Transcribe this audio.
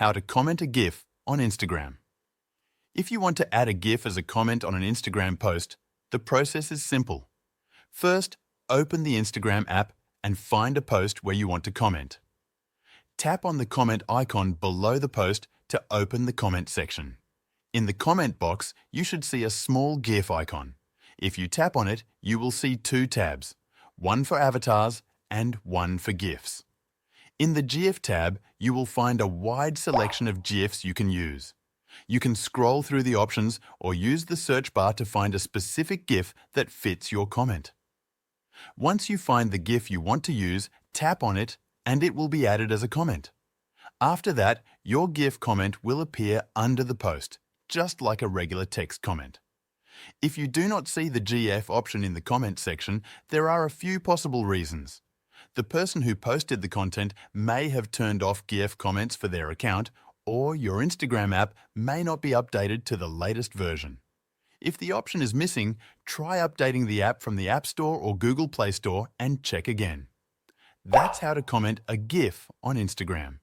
How to comment a GIF on Instagram. If you want to add a GIF as a comment on an Instagram post, the process is simple. First, open the Instagram app and find a post where you want to comment. Tap on the comment icon below the post to open the comment section. In the comment box, you should see a small GIF icon. If you tap on it, you will see two tabs, one for avatars and one for GIFs. In the GIF tab, you will find a wide selection of GIFs you can use. You can scroll through the options or use the search bar to find a specific GIF that fits your comment. Once you find the GIF you want to use, tap on it and it will be added as a comment. After that, your GIF comment will appear under the post, just like a regular text comment. If you do not see the GIF option in the comment section, there are a few possible reasons. The person who posted the content may have turned off GIF comments for their account, or your Instagram app may not be updated to the latest version. If the option is missing, try updating the app from the App Store or Google Play Store and check again. That's how to comment a GIF on Instagram.